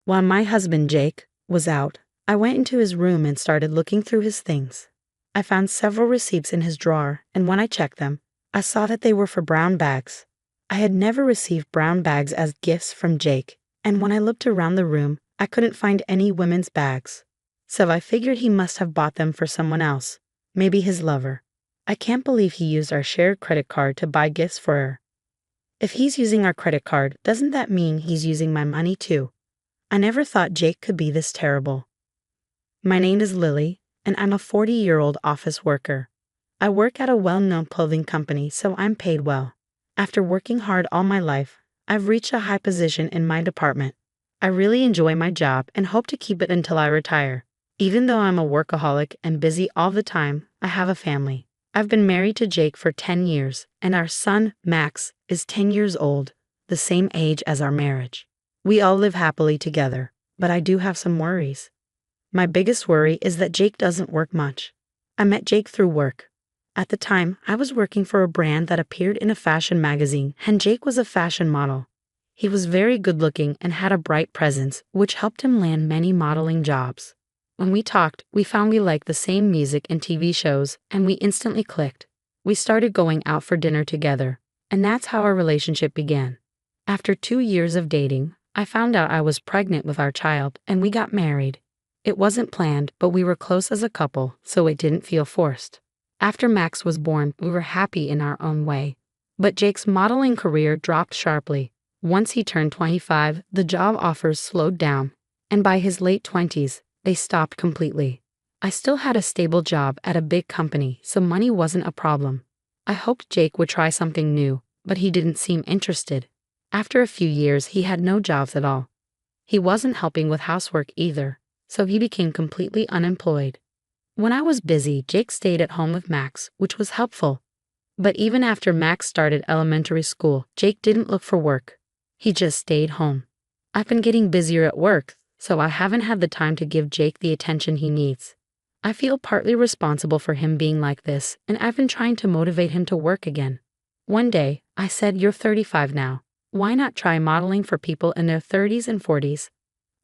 While my husband Jake was out, I went into his room and started looking through his things. I found several receipts in his drawer, and when I checked them, I saw that they were for brown bags. I had never received brown bags as gifts from Jake, and when I looked around the room, I couldn't find any women's bags. So I figured he must have bought them for someone else, maybe his lover. I can't believe he used our shared credit card to buy gifts for her. If he's using our credit card, doesn't that mean he's using my money too? I never thought Jake could be this terrible. My name is Lily, and I'm a 40-year-old office worker. I work at a well-known clothing company, so I'm paid well. After working hard all my life, I've reached a high position in my department. I really enjoy my job and hope to keep it until I retire. Even though I'm a workaholic and busy all the time, I have a family. I've been married to Jake for 10 years, and our son, Max, is 10 years old, the same age as our marriage. We all live happily together, but I do have some worries. My biggest worry is that Jake doesn't work much. I met Jake through work. At the time, I was working for a brand that appeared in a fashion magazine, and Jake was a fashion model. He was very good-looking and had a bright presence, which helped him land many modeling jobs. When we talked, we found we liked the same music and TV shows, and we instantly clicked. We started going out for dinner together, and that's how our relationship began. After 2 years of dating, I found out I was pregnant with our child, and we got married. It wasn't planned, but we were close as a couple, so it didn't feel forced. After Max was born, we were happy in our own way. But Jake's modeling career dropped sharply. Once he turned 25, the job offers slowed down, and by his late 20s, they stopped completely. I still had a stable job at a big company, so money wasn't a problem. I hoped Jake would try something new, but he didn't seem interested. After a few years, he had no jobs at all. He wasn't helping with housework either, so he became completely unemployed. When I was busy, Jake stayed at home with Max, which was helpful. But even after Max started elementary school, Jake didn't look for work. He just stayed home. I've been getting busier at work, so I haven't had the time to give Jake the attention he needs. I feel partly responsible for him being like this, and I've been trying to motivate him to work again. One day, I said, "You're 35 now. Why not try modeling for people in their 30s and 40s?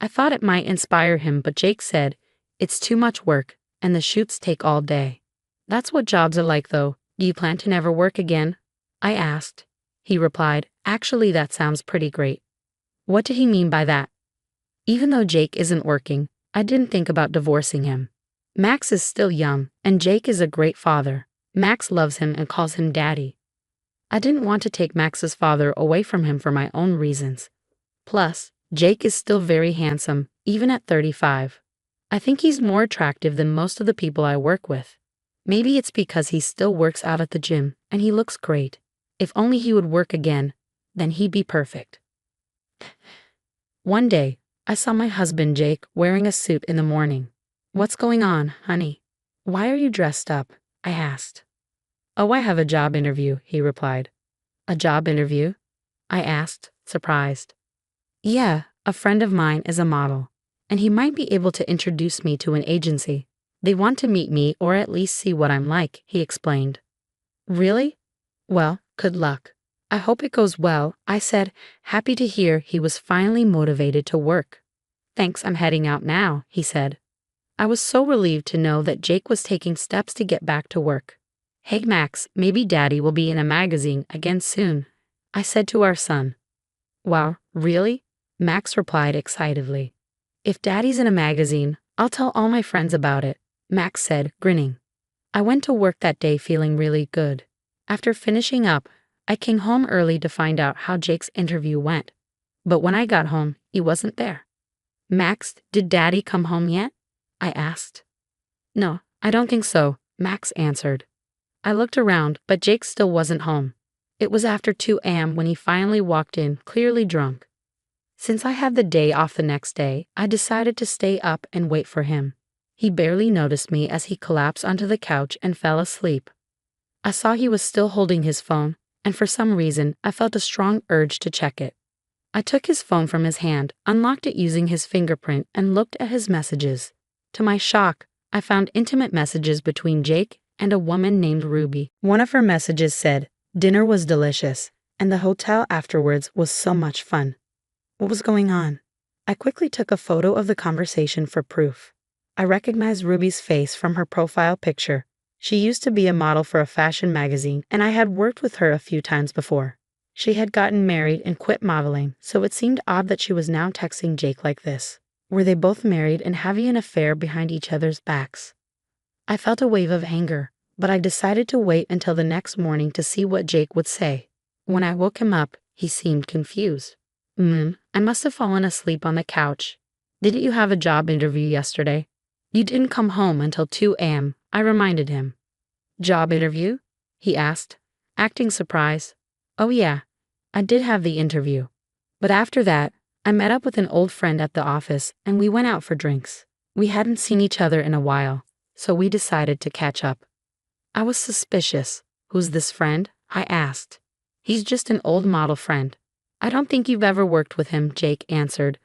I thought it might inspire him, but Jake said, "It's too much work, and the shoots take all day." That's what jobs are like though. Do you plan to never work again? I asked. He replied, "Actually, that sounds pretty great." What did he mean by that? Even though Jake isn't working, I didn't think about divorcing him. Max is still young, and Jake is a great father. Max loves him and calls him daddy. I didn't want to take Max's father away from him for my own reasons. Plus, Jake is still very handsome, even at 35. I think he's more attractive than most of the people I work with. Maybe it's because he still works out at the gym, and he looks great. If only he would work again, then he'd be perfect. One day, I saw my husband Jake wearing a suit in the morning. "What's going on, honey? Why are you dressed up?" I asked. "Oh, I have a job interview," he replied. "A job interview?" I asked, surprised. "Yeah, a friend of mine is a model, and he might be able to introduce me to an agency. They want to meet me or at least see what I'm like," he explained. "Really? Well, good luck. I hope it goes well," I said, happy to hear he was finally motivated to work. "Thanks, I'm heading out now," he said. I was so relieved to know that Jake was taking steps to get back to work. "Hey Max, maybe Daddy will be in a magazine again soon," I said to our son. "Wow, really?" Max replied excitedly. "If Daddy's in a magazine, I'll tell all my friends about it," Max said, grinning. I went to work that day feeling really good. After finishing up, I came home early to find out how Jake's interview went. But when I got home, he wasn't there. "Max, did Daddy come home yet?" I asked. "No, I don't think so," Max answered. I looked around, but Jake still wasn't home. It was after 2 a.m. when he finally walked in, clearly drunk. Since I had the day off the next day, I decided to stay up and wait for him. He barely noticed me as he collapsed onto the couch and fell asleep. I saw he was still holding his phone, and for some reason, I felt a strong urge to check it. I took his phone from his hand, unlocked it using his fingerprint, and looked at his messages. To my shock, I found intimate messages between Jake and a woman named Ruby. One of her messages said, "Dinner was delicious, and the hotel afterwards was so much fun." What was going on? I quickly took a photo of the conversation for proof. I recognized Ruby's face from her profile picture. She used to be a model for a fashion magazine, and I had worked with her a few times before. She had gotten married and quit modeling, so it seemed odd that she was now texting Jake like this. Were they both married and having an affair behind each other's backs? I felt a wave of anger, but I decided to wait until the next morning to see what Jake would say. When I woke him up, he seemed confused. I must have fallen asleep on the couch. Didn't you have a job interview yesterday? You didn't come home until 2 a.m., I reminded him. Job interview? He asked, acting surprised. Oh yeah, I did have the interview. But after that, I met up with an old friend at the office and we went out for drinks. We hadn't seen each other in a while, so we decided to catch up. I was suspicious. Who's this friend? I asked. He's just an old model friend. I don't think you've ever worked with him, Jake answered.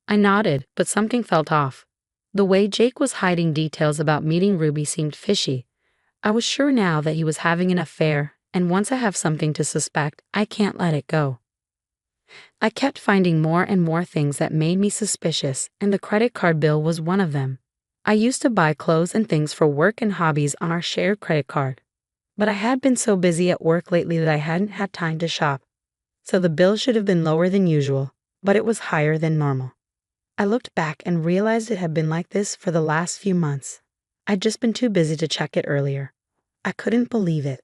I nodded, but something felt off. The way Jake was hiding details about meeting Ruby seemed fishy. I was sure now that he was having an affair, and once I have something to suspect, I can't let it go. I kept finding more and more things that made me suspicious, and the credit card bill was one of them. I used to buy clothes and things for work and hobbies on our shared credit card. But I had been so busy at work lately that I hadn't had time to shop. So the bill should have been lower than usual, but it was higher than normal. I looked back and realized it had been like this for the last few months. I'd just been too busy to check it earlier. I couldn't believe it.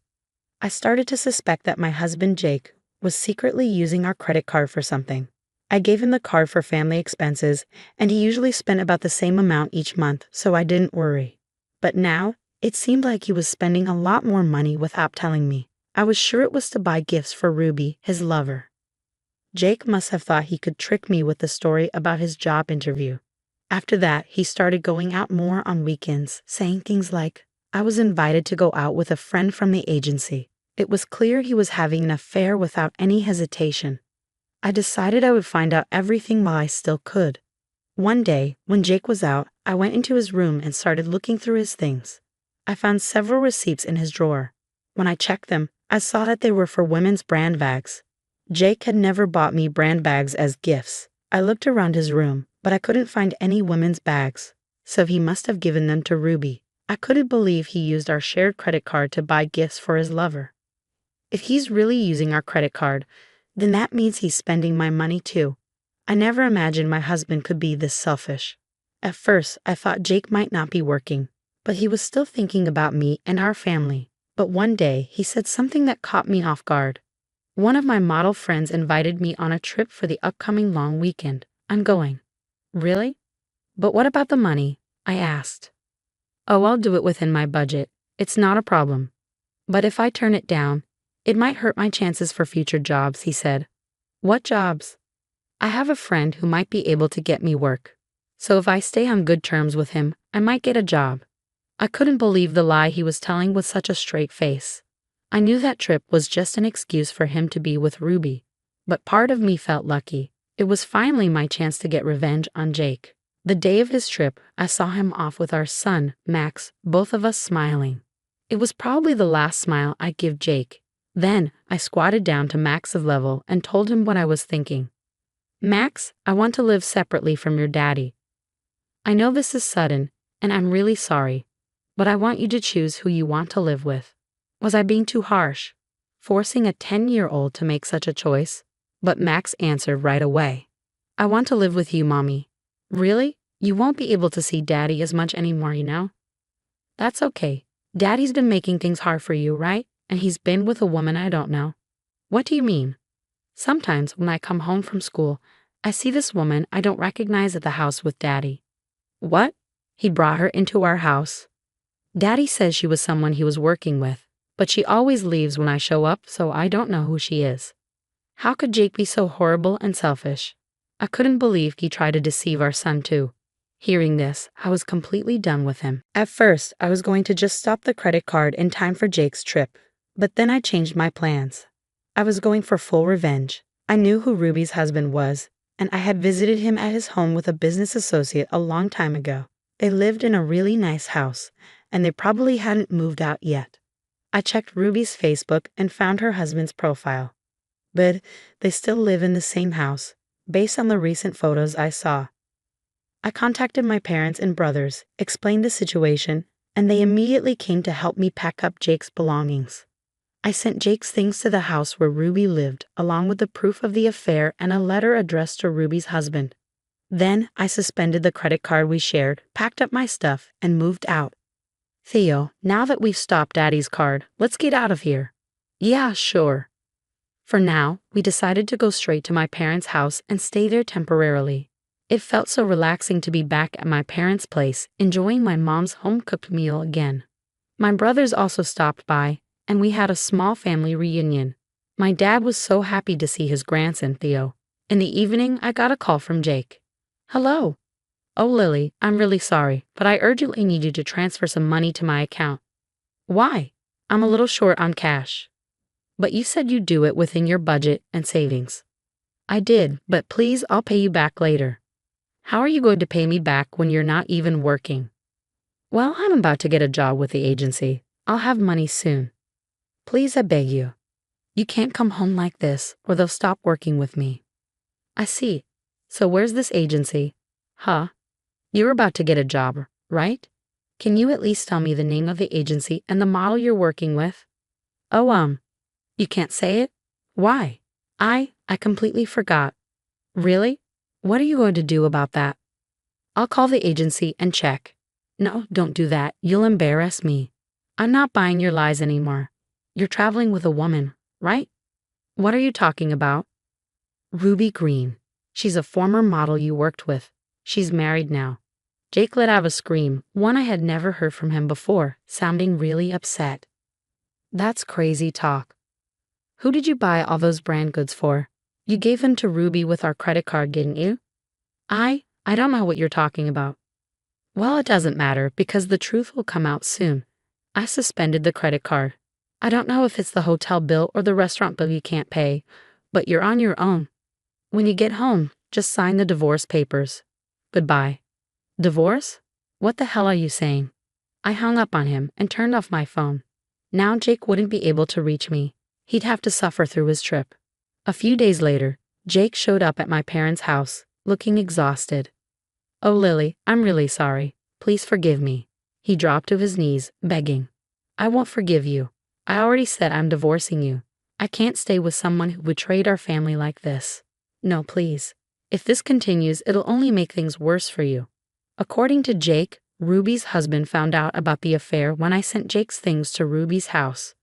I started to suspect that my husband Jake was secretly using our credit card for something. I gave him the card for family expenses, and he usually spent about the same amount each month, so I didn't worry. But now, it seemed like he was spending a lot more money without telling me. I was sure it was to buy gifts for Ruby, his lover. Jake must have thought he could trick me with the story about his job interview. After that, he started going out more on weekends, saying things like, I was invited to go out with a friend from the agency. It was clear he was having an affair without any hesitation. I decided I would find out everything while I still could. One day, when Jake was out, I went into his room and started looking through his things. I found several receipts in his drawer. When I checked them, I saw that they were for women's brand bags. Jake had never bought me brand bags as gifts. I looked around his room, but I couldn't find any women's bags, so he must have given them to Ruby. I couldn't believe he used our shared credit card to buy gifts for his lover. If he's really using our credit card, then that means he's spending my money too. I never imagined my husband could be this selfish. At first, I thought Jake might not be working, but he was still thinking about me and our family. But one day, he said something that caught me off guard. One of my model friends invited me on a trip for the upcoming long weekend. I'm going. Really? But what about the money? I asked. Oh, I'll do it within my budget. It's not a problem. But if I turn it down, it might hurt my chances for future jobs, he said. What jobs? I have a friend who might be able to get me work. So if I stay on good terms with him, I might get a job. I couldn't believe the lie he was telling with such a straight face. I knew that trip was just an excuse for him to be with Ruby, but part of me felt lucky. It was finally my chance to get revenge on Jake. The day of his trip, I saw him off with our son, Max, both of us smiling. It was probably the last smile I'd give Jake. Then, I squatted down to Max's level and told him what I was thinking. Max, I want to live separately from your daddy. I know this is sudden, and I'm really sorry, but I want you to choose who you want to live with. Was I being too harsh, forcing a 10-year-old to make such a choice? But Max answered right away. I want to live with you, Mommy. Really? You won't be able to see Daddy as much anymore, you know? That's okay. Daddy's been making things hard for you, right? And he's been with a woman I don't know. What do you mean? Sometimes when I come home from school, I see this woman I don't recognize at the house with Daddy. What? He brought her into our house. Daddy says she was someone he was working with, but she always leaves when I show up, so I don't know who she is. How could Jake be so horrible and selfish? I couldn't believe he tried to deceive our son too. Hearing this, I was completely done with him. At first, I was going to just stop the credit card in time for Jake's trip, but then I changed my plans. I was going for full revenge. I knew who Ruby's husband was, and I had visited him at his home with a business associate a long time ago. They lived in a really nice house, and they probably hadn't moved out yet. I checked Ruby's Facebook and found her husband's profile. But they still live in the same house, based on the recent photos I saw. I contacted my parents and brothers, explained the situation, and they immediately came to help me pack up Jake's belongings. I sent Jake's things to the house where Ruby lived, along with the proof of the affair and a letter addressed to Ruby's husband. Then I suspended the credit card we shared, packed up my stuff, and moved out. Theo, now that we've stopped Daddy's card, let's get out of here. Yeah, sure. For now, we decided to go straight to my parents' house and stay there temporarily. It felt so relaxing to be back at my parents' place, enjoying my mom's home-cooked meal again. My brothers also stopped by, and we had a small family reunion. My dad was so happy to see his grandson, Theo. In the evening, I got a call from Jake. Hello. Oh, Lily, I'm really sorry, but I urgently need you to transfer some money to my account. Why? I'm a little short on cash. But you said you'd do it within your budget and savings. I did, but please, I'll pay you back later. How are you going to pay me back when you're not even working? Well, I'm about to get a job with the agency. I'll have money soon. Please, I beg you. You can't come home like this, or they'll stop working with me. I see. So where's this agency? Huh? You're about to get a job, right? Can you at least tell me the name of the agency and the model you're working with? Oh, you can't say it? Why? I completely forgot. Really? What are you going to do about that? I'll call the agency and check. No, don't do that. You'll embarrass me. I'm not buying your lies anymore. You're traveling with a woman, right? What are you talking about? Ruby Green. She's a former model you worked with. She's married now. Jake let out a scream, one I had never heard from him before, sounding really upset. That's crazy talk. Who did you buy all those brand goods for? You gave them to Ruby with our credit card, didn't you? I don't know what you're talking about. Well, it doesn't matter because the truth will come out soon. I suspended the credit card. I don't know if it's the hotel bill or the restaurant bill you can't pay, but you're on your own. When you get home, just sign the divorce papers. Goodbye. Divorce? What the hell are you saying? I hung up on him and turned off my phone. Now Jake wouldn't be able to reach me. He'd have to suffer through his trip. A few days later, Jake showed up at my parents' house, looking exhausted. Oh, Lily, I'm really sorry. Please forgive me. He dropped to his knees, begging. I won't forgive you. I already said I'm divorcing you. I can't stay with someone who betrayed our family like this. No, please. If this continues, it'll only make things worse for you. According to Jake, Ruby's husband found out about the affair when I sent Jake's things to Ruby's house.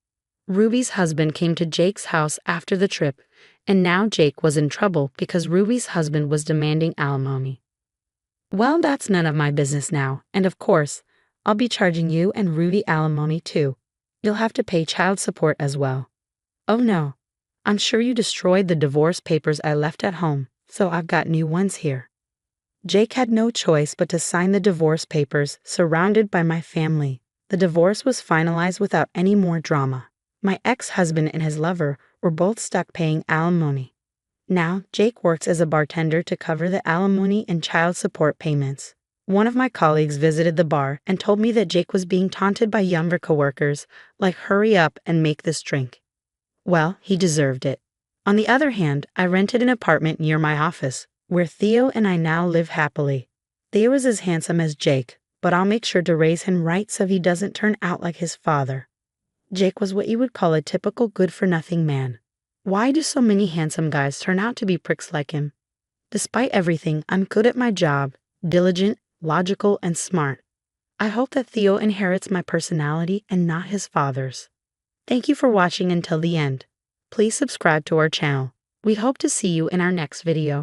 Ruby's husband came to Jake's house after the trip, and now Jake was in trouble because Ruby's husband was demanding alimony. Well, that's none of my business now, and of course, I'll be charging you and Ruby alimony too. You'll have to pay child support as well. Oh no, I'm sure you destroyed the divorce papers I left at home, so I've got new ones here. Jake had no choice but to sign the divorce papers, surrounded by my family. The divorce was finalized without any more drama. My ex-husband and his lover were both stuck paying alimony. Now, Jake works as a bartender to cover the alimony and child support payments. One of my colleagues visited the bar and told me that Jake was being taunted by younger coworkers, like hurry up and make this drink. Well, he deserved it. On the other hand, I rented an apartment near my office, where Theo and I now live happily. Theo is as handsome as Jake, but I'll make sure to raise him right so he doesn't turn out like his father. Jake was what you would call a typical good-for-nothing man. Why do so many handsome guys turn out to be pricks like him? Despite everything, I'm good at my job, diligent, logical, and smart. I hope that Theo inherits my personality and not his father's. Thank you for watching until the end. Please subscribe to our channel. We hope to see you in our next video.